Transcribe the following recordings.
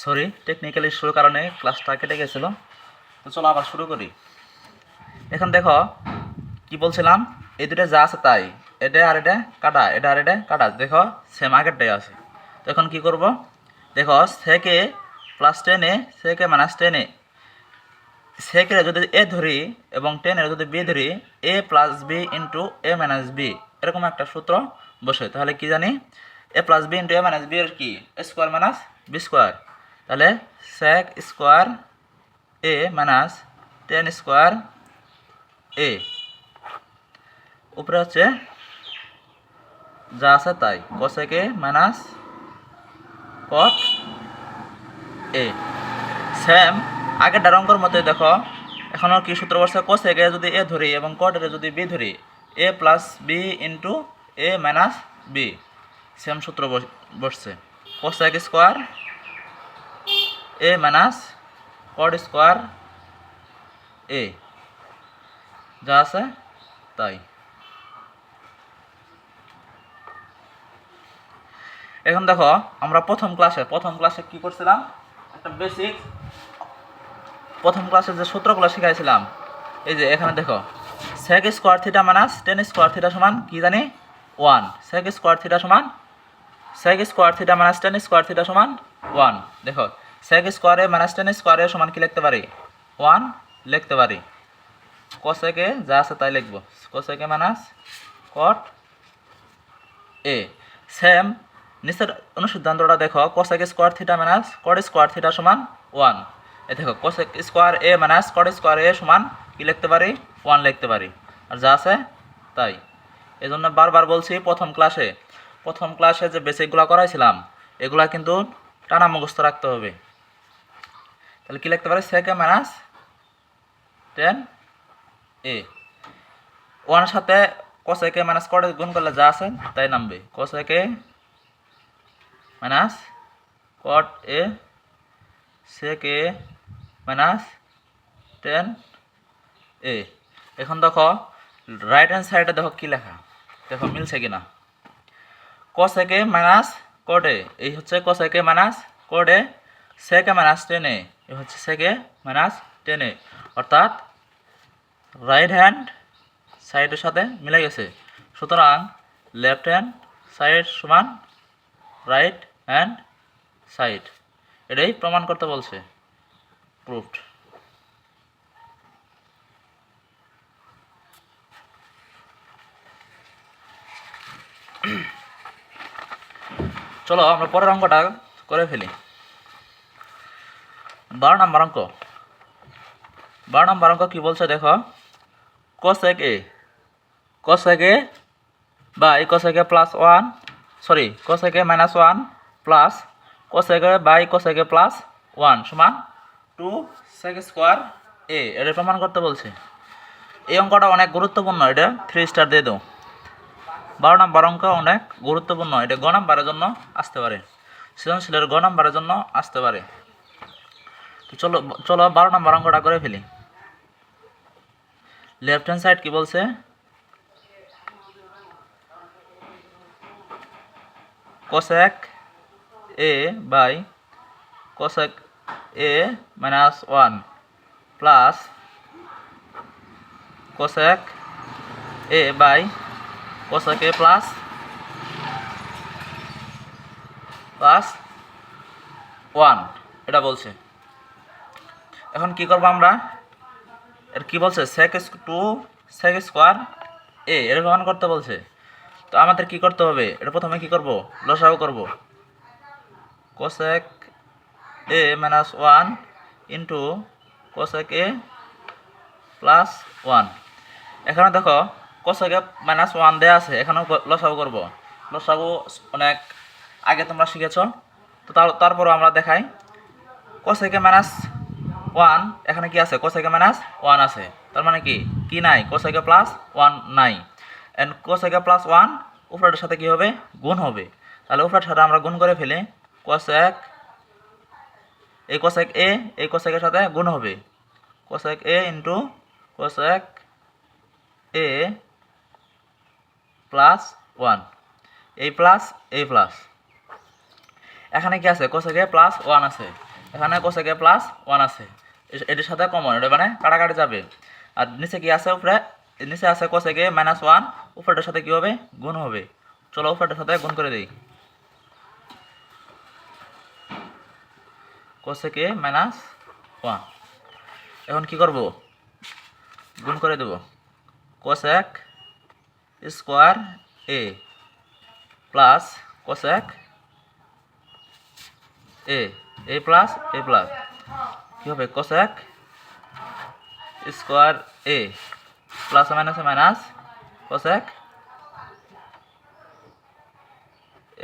Sorry, technical ইস্যুর কারণে ক্লাসটা কেটে গেছিল। তো চলো আবার শুরু করি। এখন দেখো কি বলছিলাম, এই দুটো যা আছে তাই, এটা আর এটা কাটা, এটা আর এটা কাটা, দেখো সেম আগেরটাই আছে। তো এখন কী করব, দেখো সেকে প্লাস 10a সেকে মাইনাস 10a, সেকে যদি এ ধরি এবং 10 যদি বি ধরি, এ প্লাস বি ইন্টু এ মাইনাস বি, এরকম একটা সূত্র বসে। তাহলে কি জানি, এ প্লাস বি ইন্টু এ মাইনাস বি এর কি এ স্কোয়ার মাইনাস বি স্কোয়ার। তাহলে sec square A minus 10 square এ, উপরে হচ্ছে যা আছে তাই, cosec A minus cot A. Same আগেরটার অঙ্কর মধ্যে দেখো এখনও কি সূত্র বসছে, কোসেক এ যদি এ ধরি এবং কট এ যদি বি ধরি, এ প্লাস বি ইন্টু এ মাইনাস বি, সেম সূত্র বসছে। Cosec square A minus cot square এ, যা আছে তাই। এখন দেখো আমরা প্রথম ক্লাসে কি করছিলাম, একটা বেসিক প্রথম ক্লাসে যে সূত্রগুলো শিখাইছিলাম, এই যে এখানে দেখো sec square theta minus 10 square theta সমান কি জানি 1, সেক স্কোয়ার থিটা সমান sec square theta minus 10 square theta সমান 1। দেখো সেক স্কোয়ারে মাইনাস 10 স্কোয়ারে সমান কি লিখতে পারি, 1 লিখতে পারি। কোসেকে যা আছে তাই লিখবো, কোসেকে মাইনাস কট এ। সেম নিচের অনুসিদ্ধান্তটা দেখো, cosec square theta minus cot square theta সমান 1। এ দেখো cosec square A minus cot square এ সমান কি লিখতে পারি, 1 লিখতে পারি। আর যা আছে তাই। এই জন্য বারবার বলছি, প্রথম ক্লাসে যে বেসিকগুলো করাইছিলাম এগুলা কিন্তু টানা মুখস্থ রাখতে হবে। তাহলে কি লিখতে পারি, সেকে মাইনাস 10 এ, 1 সাথে কোসেকে মাইনাস কট গুণ করলে যা আছে তাই নামবে, cosec minus cot A sec A minus 10 এ। এখন দেখো রাইট হ্যান্ড সাইডে দেখো কি লেখা, দেখো মিলছে কিনা। Cosec A minus cot A, এই হচ্ছে cosec A minus cot A, sec A minus 10 A, এই হচ্ছে সেক এ মাইনাস 10 এ, অর্থাৎ রাইট হ্যান্ড সাইডের সাথে মিলে গেছে। সুতরাং লেফট হ্যান্ড সাইড সমান রাইট হ্যান্ড সাইড, এটাই প্রমাণ করতে বলছে, প্রুফড। চলো আমরা পরের অঙ্কটা করে ফেলি। 12 নম্বর অঙ্ক কি বলছে দেখো, cosec A by cosec A plus 1, sorry cosec A minus 1 plus cosec A by cosec A plus 1 সমান 2 সেক স্কোয়ার এ, এটা প্রমাণ করতে বলছে। এই অঙ্কটা অনেক গুরুত্বপূর্ণ, এটা 3 স্টার দিয়ে দাও। 12 নম্বর অঙ্ক অনেক গুরুত্বপূর্ণ, এটা গ নাম্বারের জন্য আসতে পারে, সৃজনশীলের গ নাম্বারের জন্য আসতে পারে। তো চলো 12 নম্বর অঙ্কটা করে ফেলি। লেফট হ্যান্ড সাইড কি বলছে, cosec A by cosec A minus 1 plus cosec A by cosec A plus 1, এটা বলছে। এখন কি করবো আমরা, এর কি বলছে সেক 2 সেক স্কোয়ার এ, এটা প্রমাণ করতে বলছে। তো আমাদের কি করতে হবে, এটা প্রথমে কি করব, লসাগু করব, cosec A minus 1 into cosec A plus 1। এখানে দেখো কোসেক এ মাইনাস 1 দেওয়া আছে, এখানেও লসাগু করব। লসাগু অনেক আগে তোমরা শিখেছ, তো তারপরও আমরা দেখাই। কোসেক এ মাইনাস 1 এখানে কি আছে, কোসেক এ মাইনাস 1 আছে, তার মানে কি নাই, কোসেক এ প্লাস 1 নাই। এন্ড কোসেক এ প্লাস 1 উপরের সাথে কি হবে, গুণ হবে। তাহলে উপরের সাথে আমরা গুণ করে ফেলি, কোসেক এই কোসেক এ এই কোসেকের সাথে গুণ হবে, cosec A into cosec A plus 1, এই প্লাস এই প্লাস, এখানে কি আছে, কোসেক এ প্লাস 1 আছে, এখানে কোসেকে প্লাস 1 আছে, এটির সাথে কমন, এটা মানে কাটাকাটি যাবে। আর নিচে কি আছে, উপরে নিচে আছে কোসেকে -1, উপরেটার সাথে কি হবে, গুণ হবে। চলো উপরেটার সাথে গুণ করে দিই, কোসেকে -1। এখন কি করব, গুণ করে দেব, cosec square A plus cosec A plus কি হবে, কোসেক স্কোয়ার এ প্লাস মাইনাসে মাইনাস কোসেক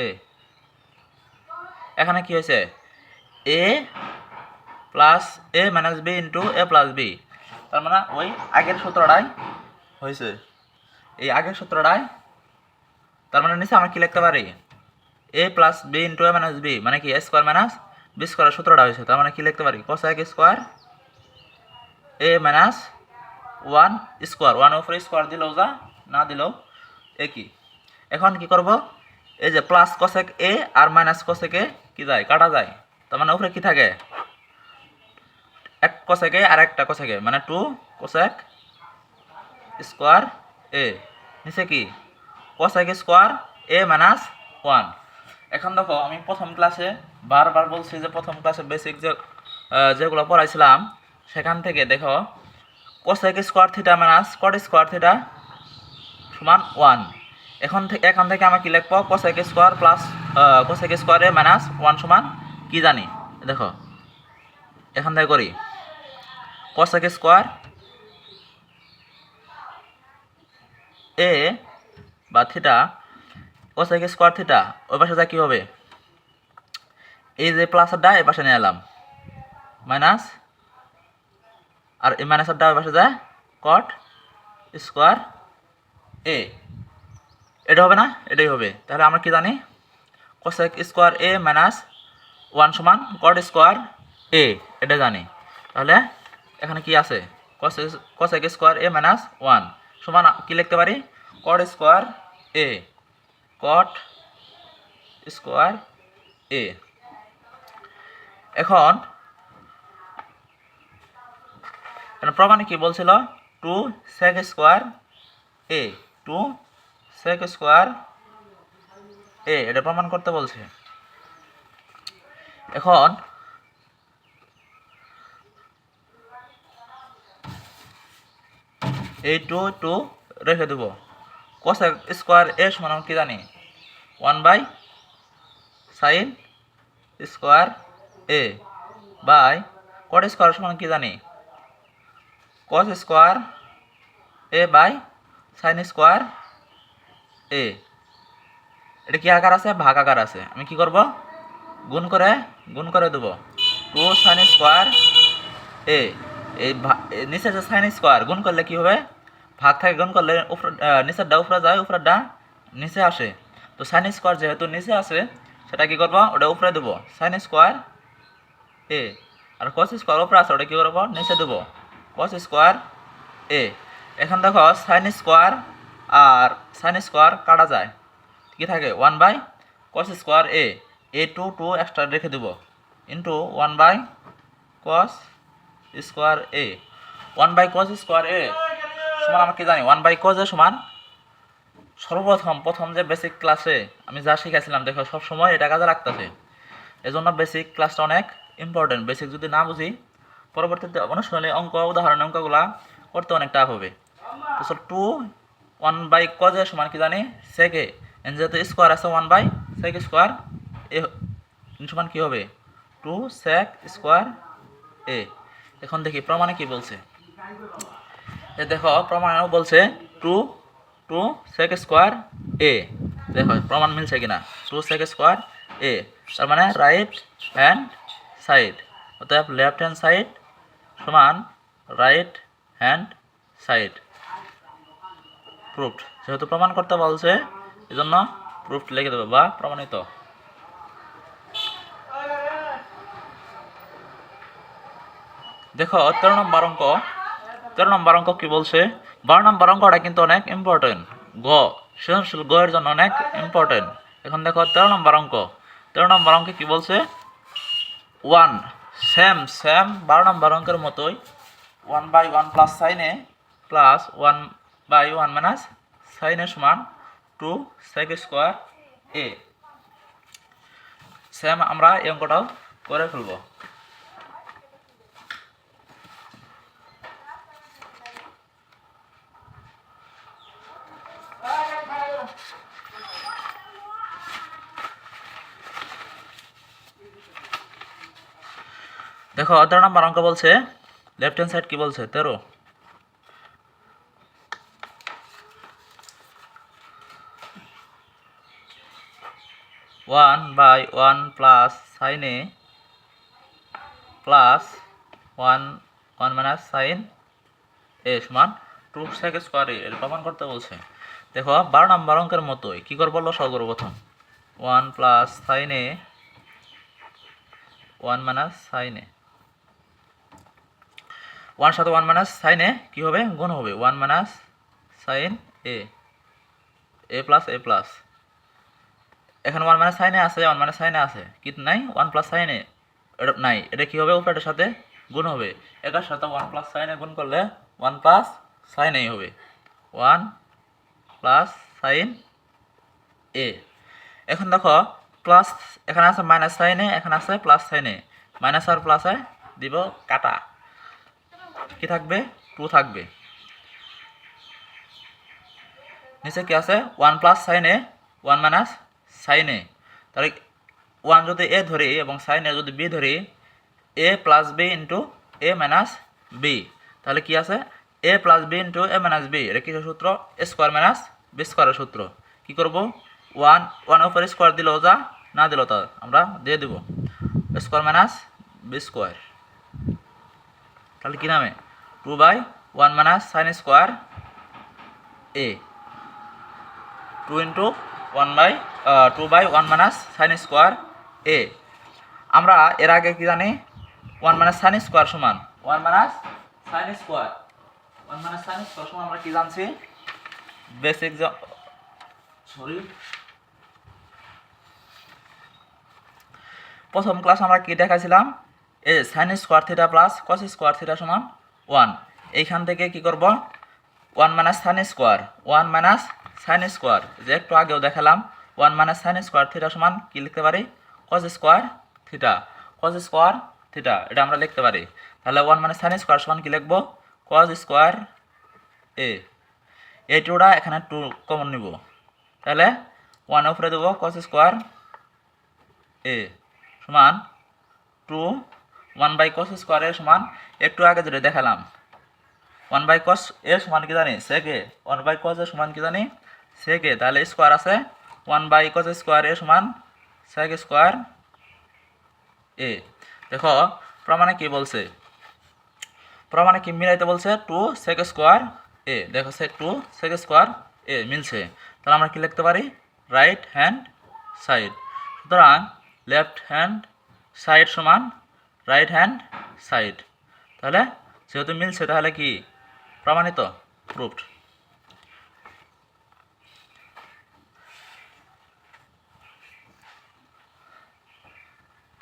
এ। এখানে কি হয়েছে, A plus A minus B into A plus B, তার মানে ওই আগের সূত্রটাই হয়েছে, এই আগের সূত্রটাই। তার মানে নিচে আমরা কি লিখতে পারি, এ প্লাস বি ইন্টু এ মাইনাস বি, মানে কি এ স্কোয়ার মাইনাস বি স্কোয়ারের সূত্রটা হয়েছে। তার মানে কি লিখতে পারি, cosec square A minus 1 square, 1 উপরে স্কোয়ার দিলেও যা, না দিলেও একই। এখন কি করব, এই যে প্লাস কোসেক এ আর মাইনাস কোসেক এ কি যায়, কাটা যায়। তার মানে উপরে কি থাকে, এক কোসেক এ আর একটা কোসেক এ, মানে 2 কোসেক স্কোয়ার এ, নিচে কি কোসেক স্কোয়ার এ মাইনাস 1। এখন দেখো আমি প্রথম ক্লাসে বারবার বলছি যে প্রথম ক্লাসে বেসিক যেগুলো পড়াইছিলাম সেখান থেকে দেখো cosec square theta minus cot square theta সমান 1। এখান থেকে আমরা কি লিখবো, cosec square plus cosec square A minus 1 সমান কি জানি, দেখো এখান থেকে করি, কোসেক স্কোয়ার এ বা থিটা, কোসেক স্কোয়ার থিটা ওই পাশে যা কি হবে, এই যে প্লাসেরটা এই পাশে নিয়ে এলাম মাইনাস, আর এই মাইনাসেরটা ওই পাশে যায় কট স্কোয়ার এ, এটা হবে না, এটাই হবে। তাহলে আমরা কি জানি, কোসেক স্কোয়ার এ মাইনাস 1 সমান কট স্কোয়ার এ, এটা জানি। তাহলে এখানে কি আছে, কোসেক স্কোয়ার এ মাইনাস 1 সমান কি লিখতে পারি, কট স্কোয়ার এ, কট স্কোয়ার এ। এখন প্রমাণে কি বলছিল, 2 sec square A, 2 sec square A, এটা প্রমাণ করতে বলছে। এখন এই 2 রেখে দেব, কোসেক স্কোয়ার এ সমান কি জানি, 1/sin square A by cot square সমান কি জানি, cos square A by sine square A. এটা কি আকার আছে, ভাগ আকার আছে। আমি কি করব, গুণ করে দেবো, 2 সাইন স্কোয়ার এ, এই নিচে যে সাইন স্কোয়ার গুণ করলে কি হবে, ভাগ থেকে গুণ করলে নিচেরটা উপরে যায়, উপরেরটা নিচে আসে। তো সাইন স্কোয়ার যেহেতু নিচে আসে সেটা কি করবো, ওটা উপরে দেবো সাইন স্কোয়ার এ, আর কস স্কোয়ার উপরে আছে ওটা কি করবো, নিচে দেবো কস স্কোয়ার এ। এখন দেখো সাইন স্কোয়ার আর সাইন স্কোয়ার কাটা যায়, কি থাকে 1/cos স্কোয়ার এ, 2 এক্সট্রা রেখে দেবো ইন্টু 1/cos স্কোয়ার এ। 1/cos স্কোয়ার এ সমান আমরা কি জানি, 1/cos এ সমান প্রথম যে বেসিক ক্লাসে আমি যা শিখেছিলাম, দেখো সব সময় এটা কাজে রাখতেছে। এজন্য বেসিক ক্লাসটা অনেক ইম্পর্টেন্ট। বেসিক যদি না বুঝি পরবর্তীতে অনুশীলনী অঙ্ক, উদাহরণ অঙ্কগুলা করতে অনেক টাফ হবে। তো 2 1/cos এ সমান কি জানি, sec এ, যেহেতু স্কোয়ার আছে 1/sec স্কোয়ার এ সমান কি হবে, 2 sec স্কোয়ার এ। এখন দেখি প্রমাণে কি বলছে, দেখো প্রমাণেও বলছে 2 sec স্কোয়ার এ। দেখো প্রমাণ মিলছে কিনা, 2 sec স্কোয়ার এ, তার মানে রাইট হ্যান্ড সাইড, অর্থাৎ লেফট হ্যান্ড সাইড সমান রাইট হ্যান্ড সাইড। প্রুফড, যেহেতু প্রমাণ করতে বলছে এজন্য প্রুফড লিখে দেবে বা প্রমাণিত। দেখো 13 নম্বর অঙ্ক কি বলছে, 12 নম্বর অঙ্কটা কিন্তু অনেক ইম্পর্টেন্ট, সৃজনশীল গ এর জন্য অনেক ইম্পর্টেন্ট। এখন দেখো 13 নম্বর অঙ্কে কি বলছে, 1 সেম সেম 12 নম্বর অঙ্কের মতোই 1/1 প্লাস সাইন এ প্লাস 1/1 মাইনাস সাইন এ সমান 2 সেক স্কোয়ার এ। সেম আমরা এই অঙ্কটাও করে ফেলবো। দেখো 13 নম্বর অঙ্ক বলছে লেফট হ্যান্ড সাইড কি বলছে 13 1/1 প্লাস সাইন এ প্লাস 1 মাইনাস সাইন এ সমান 2 সেক স্কোয়ার এ এর প্রমাণ করতে বলছে। দেখো 12 নম্বর অঙ্কের মতোই কি করবো লসাগু করব প্রথম 1 প্লাস সাইন এ 1 মাইনাস সাইন এ 1 সাথে 1 মাইনাস সাইন এ কি হবে গুণ হবে 1 মাইনাস সাইন এ এ প্লাস এখানে 1 মাইনাস সাইন এ আছে 1 মাইনাস সাইন এ আছে কি নাই 1 প্লাস সাইন এ এটা নাই, এটা কি হবে উপরের সাথে গুণ হবে, এটার সাথে 1 প্লাস সাইন এ গুণ করলে 1 প্লাস সাইন এ হবে 1 প্লাস সাইন এ। এখন দেখো প্লাস এখানে আছে মাইনাস সাইন এ এখানে আছে প্লাস সাইন এ, মাইনাস আর প্লাসে দিব কাটা, কি থাকবে 2 থাকবে, নিচে কি আছে 1 প্লাস সাইন এ 1 মাইনাস সাইন এ, তাহলে 1 যদি এ ধরি এবং সাইন এ যদি বি ধরি এ প্লাস বি ইন্টু এ মাইনাস বি, তাহলে কি আছে এ প্লাস বি ইন্টু এ মাইনাস বি, এটা কিসের সূত্র এ স্কোয়ার মাইনাস বি স্কোয়ারের সূত্র। কি করব 1 উপরে স্কোয়ার দিলেও যা না দিলেও তা আমরা দিয়ে দিব স্কোয়ার মাইনাস বি স্কোয়ার, তাহলে কি নামে 2/1 মাইনাস সাইন স্কোয়ার এ 2/1 মাইনাস সাইন স্কোয়ার এ। আমরা এর আগে কি জানি 1 মাইনাস সাইন স্কোয়ার সমান 1 মাইনাস সাইন স্কোয়ার সমান আমরা কি জানছি বেসিক প্রথম ক্লাস আমরা কি দেখাইছিলাম এ sine square theta plus cos square theta সমান 1, এইখান থেকে কি করব 1 minus sine square 1 minus sine square যে একটু আগেও দেখালাম 1 মাইনাস সাইন স্কোয়ার থিটা সমান কি লিখতে পারি কস স্কোয়ার থিটা, এটা আমরা লিখতে পারি। তাহলে 1 মাইনাস সাইন স্কোয়ার সমান কি লিখবো কস স্কোয়ার এ, এই টুটা এখানে 2 কমন নিব, তাহলে 1 উপরে দেবো কস স্কোয়ার এ সমান 2 1/cos স্কোয়ার এর সমান একটু আগে যেটা দেখালাম 1/cos এর সমান কি জানি sec a, 1/cos এর সমান কি জানি sec a, তাহলে স্কোয়ার আছে 1/cos স্কোয়ার এর সমান sec স্কোয়ার এ। দেখো প্রমাণে কি বলছে, প্রমাণে কি মিলাইতে বলছে 2 sec স্কোয়ার এ, দেখো 2 sec স্কোয়ার এ মিলছে, তাহলে আমরা কি লিখতে পারি রাইট হ্যান্ড সাইড, সুতরাং লেফট হ্যান্ড সাইড সমান রাইট হ্যান্ড সাইড, তাহলে যেহেতু মিলছে তাহলে কি প্রমাণিত প্রুফড।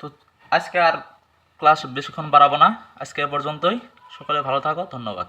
তো আজকে আর ক্লাস বেশিক্ষণ বাড়াবো না, আজকে এ পর্যন্তই, সকলে ভালো থাকো, ধন্যবাদ।